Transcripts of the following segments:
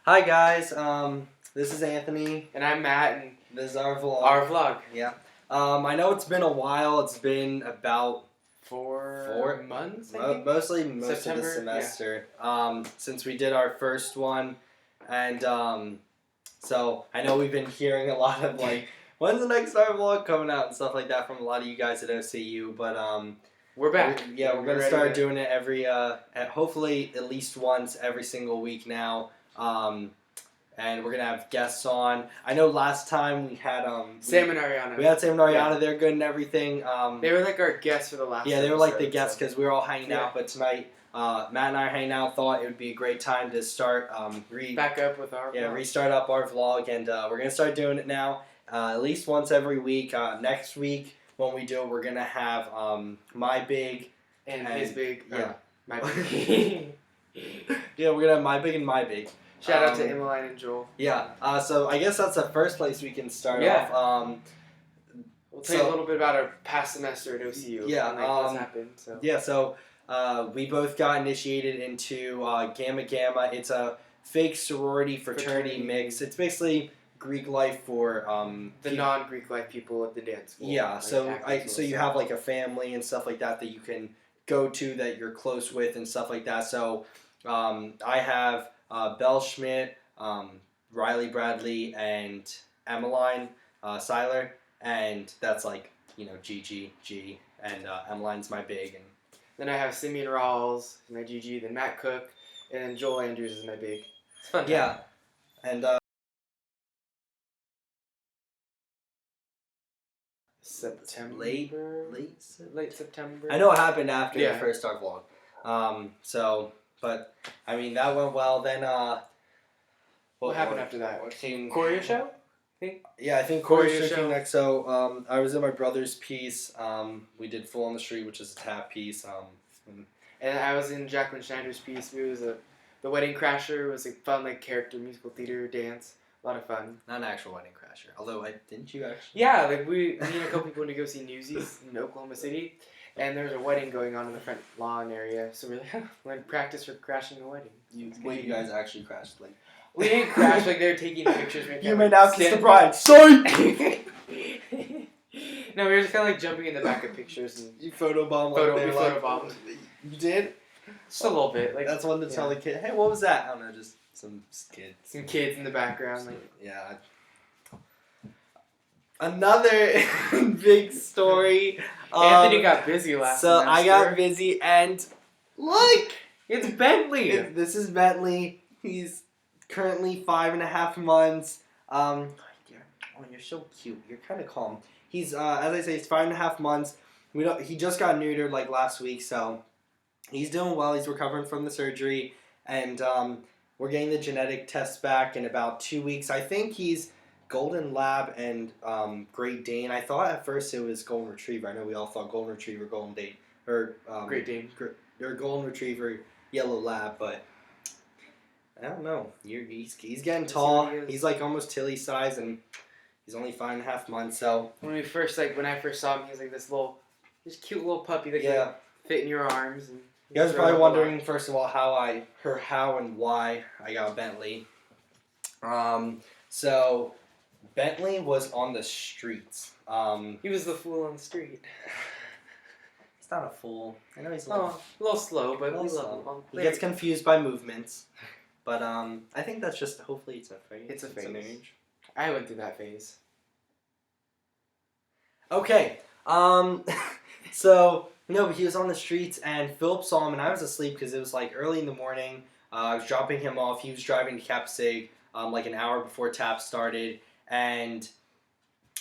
Hi guys, this is Anthony. And I'm Matt, and This is our vlog. our vlog. Yeah. I know it's been a while. It's been about 4 months, I think? mostly most September, of the semester. Since we did our first one, and so I know we've been hearing a lot of like, when's the next our vlog coming out and stuff like that from a lot of you guys at OCU. But We're back. we're gonna start doing it every hopefully at least once every single week now. And we're gonna have guests on. I know last time we had Sam and Ariana. We had Sam and Ariana. Yeah. They're good and everything. They were like our guests for the last. Yeah, they were like the episode, guests because we were all hanging out. But tonight, Matt and I are hanging out. Thought it would be a great time to start back up with our vlog. restart up our vlog, and we're gonna start doing it now. At least once every week. Next week when we do it, we're gonna have my big and his big. Yeah, my big. yeah, we're gonna have my big and my big. Shout out to Emmeline and Joel. Yeah, so I guess that's the first place we can start Yeah. off. We'll tell you a little bit about our past semester at OCU. Yeah, and what's happened. So. Yeah, so we both got initiated into Gamma Gamma. It's a fake sorority fraternity mix. It's basically Greek life for the non-Greek life people at the dance school. Yeah, like so you have like a family and stuff like that you can go to that you're close with and stuff like that. So I have Belle Schmidt, Riley Bradley, and Emmeline Seiler, and that's like Gigi G, and Emmeline's my big, and then I have Simeon Rawls, my Gigi, then Matt Cook, and then Joel Andrews is my big. It's fun. Yeah, and September. Late September. I know it happened after Yeah. the first Star vlog. But I mean that went well. Then what happened after that? What came? Choreo show? Yeah, I think choreo show came next. So I was in my brother's piece. We did Full on the Street, which is a tap piece. And I was in Jacqueline Schneider's piece. It was the Wedding Crasher. It was a fun character musical theater dance. A lot of fun. Not an actual wedding crasher. Although didn't you actually? Yeah, me and a couple people went to go see Newsies in Oklahoma City, and there was a wedding going on in the front lawn area. So we're like, we're going to practice for crashing a wedding. You guys actually crashed like. We didn't crash, they were taking pictures. You may now kiss the bride. Sorry! No, we were just kind of jumping in the back of pictures. And you photobombed. We photobombed. You did? Just a little bit. That's one to tell the kid, hey, what was that? I don't know, just some kids. Some kids in the background. Yeah. Another big story. Anthony got busy last semester. I got busy, and look! It's Bentley! This is Bentley. He's currently 5.5 months. Oh, you're so cute. You're kind of calm. He's as I say, he's 5.5 months. He just got neutered like last week, so he's doing well. He's recovering from the surgery, and we're getting the genetic tests back in about 2 weeks. I think he's Golden Lab and Great Dane. I thought at first it was Golden Retriever. I know we all thought Golden Retriever, Golden Dane, or Great Dane, or Golden Retriever, Yellow Lab, but I don't know. He's getting tall. He's like almost Tilly's size, and he's only 5.5 months. So when I first saw him, he was like this cute little puppy that could fit in your arms. And you guys are probably wondering, first of all, how and why I got Bentley. So Bentley was on the streets. He was the fool on the street. He's not a fool. I know he's a little slow, but we love him. He gets confused by movements. But I think that's just, hopefully it's a phase. It's a phase. An age. I went through that phase. Okay. So, but he was on the streets, and Philip saw him, and I was asleep because it was like early in the morning. I was dropping him off. He was driving to Cap Sig like an hour before TAP started, and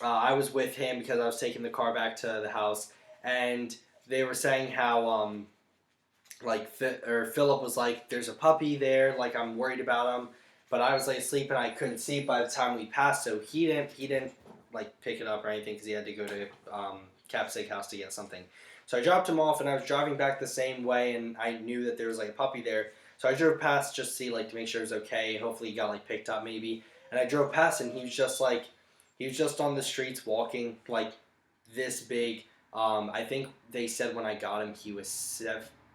I was with him because I was taking the car back to the house, and they were saying how Philip was like, there's a puppy there, like I'm worried about him, but I was like asleep and I couldn't see it by the time we passed, so he didn't like pick it up or anything because he had to go to Cap Sig house to get something. So I dropped him off, and I was driving back the same way, and I knew that there was like a puppy there, so I drove past just to see to make sure it was okay. Hopefully he got picked up maybe, and I drove past, and he was just on the streets walking like this big. I think they said when I got him he was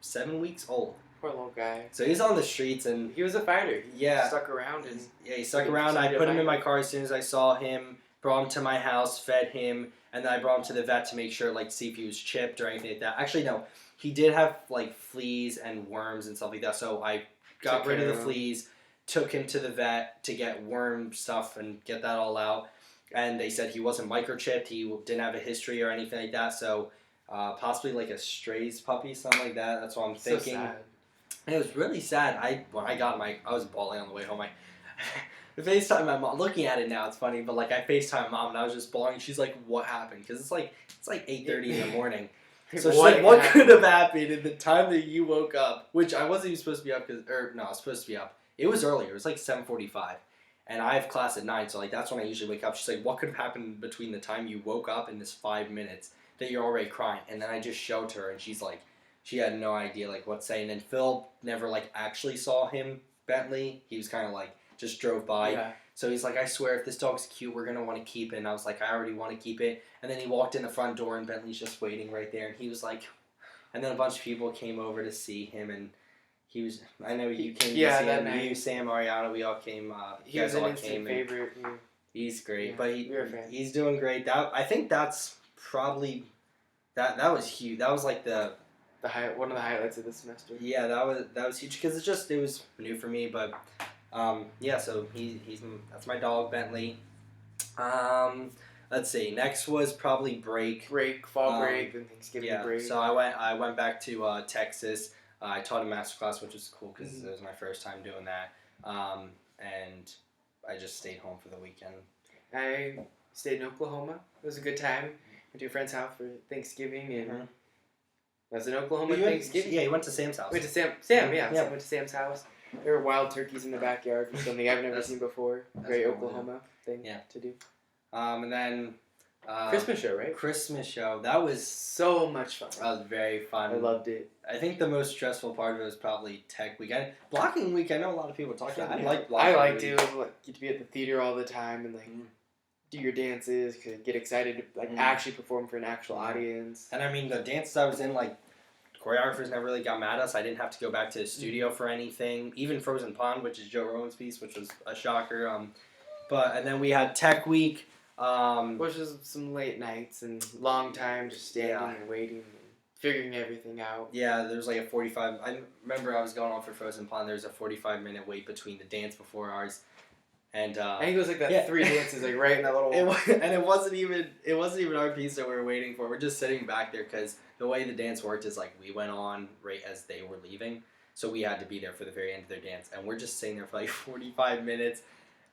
7 weeks old. Poor little guy. So he's on the streets, and He was a fighter. He Yeah. stuck around and he stuck He around. I decided to put him in fight. my car as soon as I saw him. Brought him to my house, fed him, and then I brought him to the vet to make sure, like, see if he was chipped or anything like that. Actually, no, he did have like fleas and worms and stuff like that. So I got Took rid of care the of him. fleas, took him to the vet to get worm stuff and get that all out. And they said he wasn't microchipped. He didn't have a history or anything like that. So possibly like a strays puppy, something like that. That's what I'm so thinking. sad. It was really sad. When I got I was bawling on the way home. I FaceTime my mom. Looking at it now, it's funny, but like I FaceTime mom and I was just bawling. She's like, "What happened?" Because it's like 8:30 in the morning. So she's like, "What could have happened in the time that you woke up?" Which I wasn't even supposed to be up I was supposed to be up. It was earlier. It was like 7:45, and I have class at 9, so like that's when I usually wake up. She's like, "What could have happened between the time you woke up and this 5 minutes that you're already crying?" And then I just showed her, and she's like, she had no idea like what to say. And then Phil never like actually saw him, Bentley. He was kind of like just drove by. Yeah. So he's like, "I swear, if this dog's cute, we're going to want to keep it." And I was like, "I already want to keep it." And then he walked in the front door, and Bentley's just waiting right there. And he was like, and then a bunch of people came over to see him. And he was, I know you came Yeah, to see that him. night. You, Sam, Ariana, we all came. He you was guys an all instant came. And favorite. he's great. Yeah, But we were fans. he's doing great. I think that's probably, that was huge. That was like One of the highlights of the semester. yeah, that was huge because it was new for me, but yeah. So he's that's my dog Bentley. Let's see. Next was probably break. Fall break, then Thanksgiving Yeah. break. So I went back to Texas. I taught a master class, which was cool because Mm-hmm. it was my first time doing that. And I just stayed home for the weekend. I stayed in Oklahoma. It was a good time. Went to a friend's house for Thanksgiving, and Mhm. I was in Oklahoma You went- Thanksgiving. Yeah, you went to Sam's house. Went to Sam, yeah. Yeah. Went to Sam's house. There were wild turkeys in the backyard, which is something I've never That's- seen before. that's Very cool, Oklahoma thing Yeah. to do. And then Christmas show, right? Christmas show. That was So much fun. very fun. I loved it. I think the most stressful part of it was probably tech weekend. Blocking week, I know a lot of people talk about. I Yeah. like blocking. I liked week. it. Like, get to be at the theater all the time and like do your dances, get excited to like Mhm. actually perform for an actual Mhm. audience. And I mean, the dances I was in, like, choreographers never really got mad at us. I didn't have to go back to the studio for anything. Even Frozen Pond, which is Joe Rowan's piece, which was a shocker. And then we had Tech Week. Which was some late nights and long time just standing Yeah. and waiting and figuring everything out. Yeah, there was like a 45. I remember I was going on for Frozen Pond. There was a 45-minute wait between the dance before ours, and I think it was like that yeah. 3 dances like right in that little. it wasn't even our piece that we were waiting for. We're just sitting back there because the way the dance worked is like we went on right as they were leaving, so we had to be there for the very end of their dance, and we're just sitting there for like 45 minutes.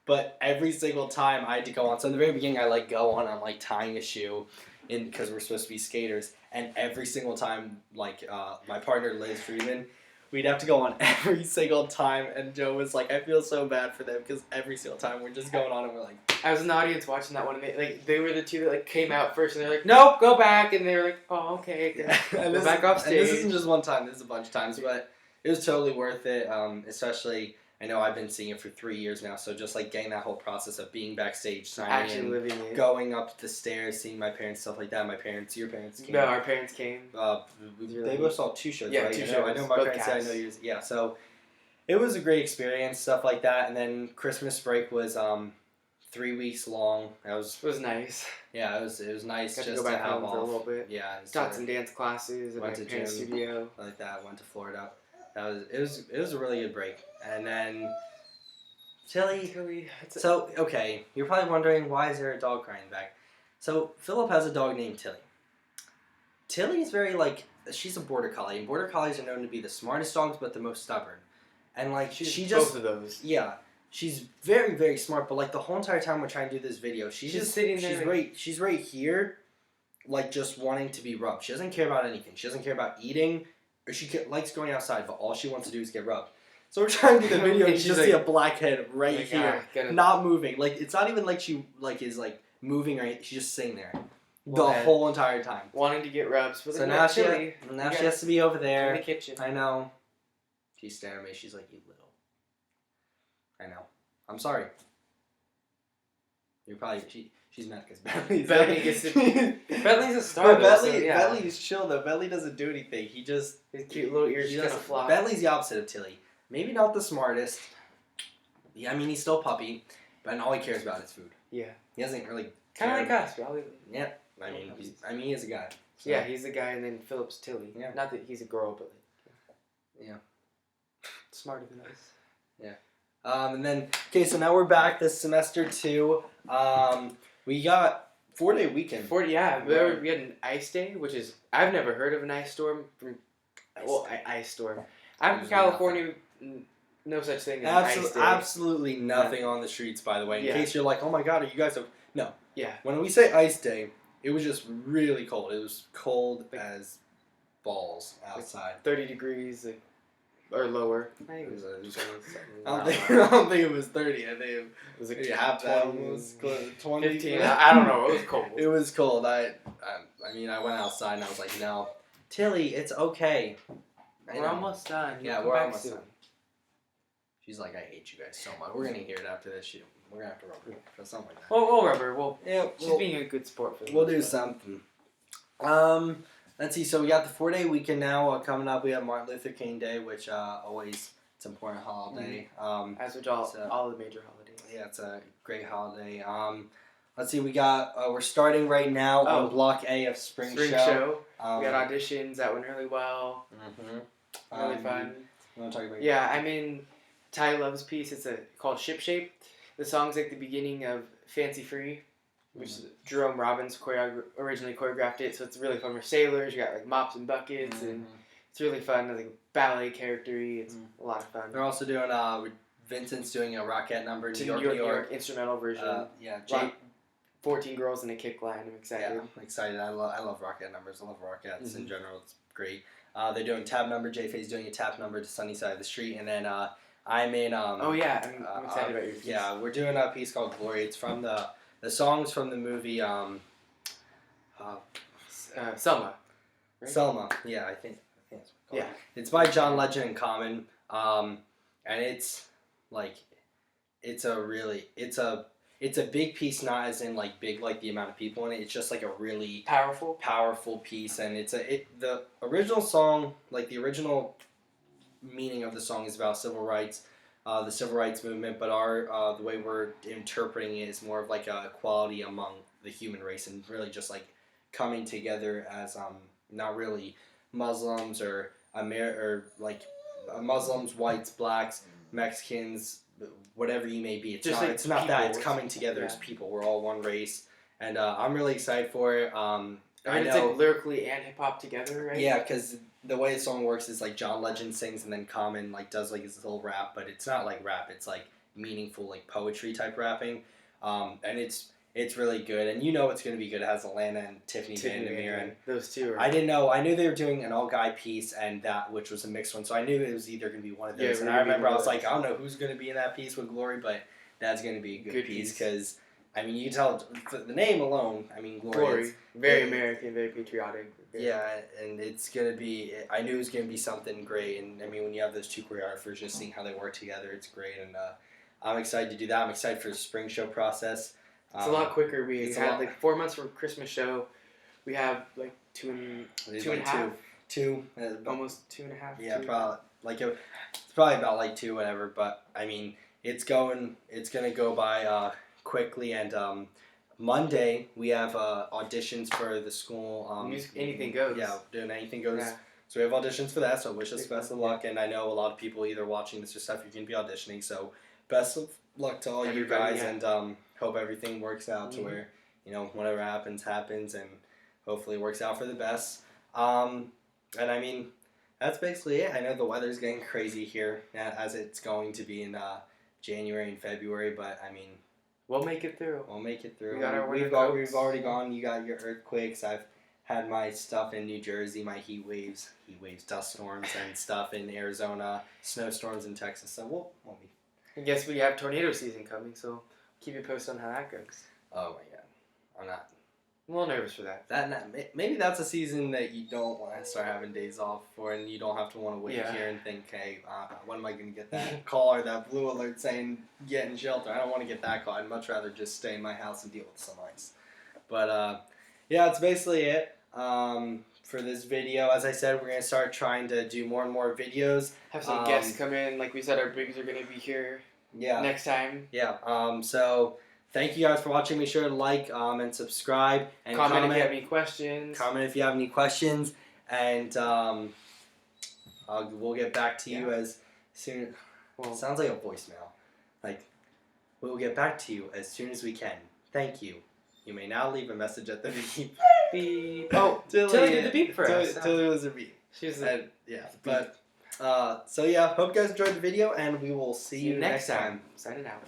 But every single time I had to go on. So in the very beginning, I like go on. I'm like tying a shoe, in because we're supposed to be skaters. And every single time, like my partner Liz Freeman, we'd have to go on every single time. And Joe was like, I feel so bad for them because every single time we're just going on and we're like. I was in the audience watching that one, and they were the two that like came out first, and they're like, "Nope, go back," and they were like, "Oh, okay." And Go back off And this stage. isn't just one time. This is a bunch of times, but it was totally worth it. Especially. I know I've been seeing it for 3 years now, so just like getting that whole process of being backstage, signing Actually in, living it. going up the stairs, seeing my parents, stuff like that. Your parents came. No, our parents came. They both saw 2 shows, Yeah, right? 2 I shows, know my both parents said I casts. know yours. Yeah, so it was a great experience, stuff like that. And then Christmas break was 3 weeks long. That was It was nice. yeah, it was nice Got just to go back have home off. for a little bit. Yeah, Taught some dance classes at my Went to parents' gym. studio. like that. Went to Florida. It was a really good break. And then Tilly. So, okay, you're probably wondering, why is there a dog crying back? So, Philip has a dog named Tilly. Tilly's very, like, she's a border collie, and border collies are known to be the smartest dogs, but the most stubborn. And, like, she just, both of those. yeah, she's very, very smart, but, like, the whole entire time we're trying to do this video, she's just sitting there, she's right here, like, just wanting to be rubbed. She doesn't care about anything. She doesn't care about eating, or likes going outside, but all she wants to do is get rubbed. So we're trying to do the video, and you She's just like- see a black head right Like, here, gonna- not moving. Like, it's not even like she is like moving or anything. She's just sitting there the Well, whole entire time. wanting to get rubs. But So then now she Tilly, has to be over in there. the kitchen. I know. She's staring at me. She's like, "You little." I know. I'm sorry. She's mad because Bentley's Bentley there. gets Bentley's a star. But Though, so, Bentley, yeah. Bentley's chill though. Bentley doesn't do anything. He just His cute little ears he just kind doesn't- of flop. Bentley's the opposite of Tilly. Maybe not the smartest. Yeah, I mean he's still a puppy, but all he cares about is food. Yeah. He doesn't really Kind of care like us, probably. Yeah, I mean, he is a guy. So. Yeah, he's the guy, and then Philip's Tilly. Yeah. Not that he's a girl, but Yeah. smarter than us. And then okay, so now we're back this semester too. We got 4-day weekend. 40, yeah. We had an ice day, which is I've never heard of an ice storm from. Ice storm. I'm from There's California. No such thing as an ice day. Absolutely nothing on the streets, by the way. In Yeah. case you're like, oh my god, are you guys? No. Yeah. When we say ice day, it was just really cold. It was cold as balls outside. 30 degrees or lower. I think It was, it was I don't think it was 30. I think it was like maybe half that 20, almost. 20. 15. I don't know. It was cold. It was cold. I mean, I went outside and I was like, no, Tilly, it's okay. We're almost done. Yeah, You'll we're come back almost soon. done. She's like, I hate you guys so much. We're gonna hear it after this. We're gonna have to rub her or something like that. We'll rub her. Yeah, She's being a good sport for the we'll most do part. something. Let's see. So we got the 4-day weekend now coming up. We have Martin Luther King Day, which always it's an important holiday. As with all so- all the major holidays. Yeah, it's a great holiday. Let's see. We got we're starting right now on Block A of Spring Show. We had auditions that went really well. Really fun. You want to talk about? Yeah, I mean, Ty Love's piece. It's called Ship Shape. The song's like the beginning of Fancy Free, which is Jerome Robbins originally choreographed it. So it's really fun for sailors. You got like mops and buckets, and it's really fun. It's like ballet character-y. It's a lot of fun. They're also doing Vincent's doing a Rockette number in To New York instrumental version. Yeah, 14 girls in a kick line. I'm excited. Yeah, I'm excited. I love Rockette numbers. I love Rockettes in general. It's great. They're doing tap number. J-Faye's doing a tap number to Sunny Side of the Street, and then I'm in. Oh yeah, I'm excited about your piece. Yeah, we're doing a piece called Glory. It's from the songs from the movie Selma. Right? Selma. Yeah, I think it's called. Yeah. It's by John Legend and Common, and it's like it's a big piece, not as in like big like the amount of people in it. It's just like a really powerful piece, and the original song, like the original meaning of the song is about civil rights, the civil rights movement, but our the way we're interpreting it is more of like a equality among the human race, and really just like coming together as not really Muslims or Muslims, whites, blacks, Mexicans, whatever you may be. It's just not. like It's not that. people. It's coming together Yeah. as people. We're all one race, and I'm really excited for it. I I mean, it's know. like lyrically and hip hop together, right? Yeah, because the way the song works is like John Legend sings and then Common like does like his little rap, but it's not like rap. It's like meaningful like poetry type rapping, and it's really good. And you know it's gonna be good. It has Alana and Tiffany Vandermeer, and those two are. I didn't know. I knew they were doing an all guy piece and that which was a mixed one, so I knew it was either gonna be one of Yeah, those. it and would I be remember one I of was like, those. I don't know who's gonna be in that piece with Glory, but that's gonna be a good piece piece. because. I mean, you can tell the name alone. I mean, Glory. Very it- American, very patriotic. Yeah, and it's gonna be. I knew it was gonna be something great, and I mean, when you have those two choreographers, just seeing how they work together, it's great, and I'm excited to do that. I'm excited for the spring show process. It's a lot quicker. We it's a had lot- like 4 months from Christmas show. We have like two It's and a half, two, almost 2.5. yeah, two. probably it's probably about like two, whatever. But I mean, it's gonna go by quickly, and Monday we have auditions for the school. Anything goes. Yeah, doing anything goes. Yeah. So we have auditions for that. So wish us Pretty best fun, of luck. And I know a lot of people either watching this or stuff you're gonna be auditioning. So best of luck to all you Everybody, guys, yeah. and hope everything works out to where whatever happens, and hopefully it works out for the best. And I mean, that's basically it. I know the weather's getting crazy here as it's going to be in January and February, but I mean, We'll make it through. we'll make it through. We got our winter we've coats. already gone. You got your earthquakes. I've had my stuff in New Jersey, my heat waves, dust storms and stuff in Arizona, snowstorms in Texas. So we'll be. I guess we have tornado season coming, so keep you posted on how that goes. Oh my god, I'm not. I'm a little nervous for that. Maybe that's a season that you don't want to start having days off for, and you don't have to want to wait Yeah. here and think, hey, when am I going to get that call or that blue alert saying get in shelter? I don't want to get that call. I'd much rather just stay in my house and deal with some ice. But yeah, that's basically it for this video. As I said, we're going to start trying to do more and more videos. Have some guests come in. Like we said, our bigs are going to be here next time. Yeah. So thank you guys for watching. Make sure to like and subscribe and Comment if you have any questions. Comment if you have any questions, and we'll get back to you as soon. Well, it sounds like a voicemail. Like, we'll get back to you as soon as we can. Thank you. You may now leave a message at the beep. Beep. Oh, Tilly did the beep for us. Tilly was a beep. She was yeah. But so yeah, hope you guys enjoyed the video, and we will see you next time. Signing out.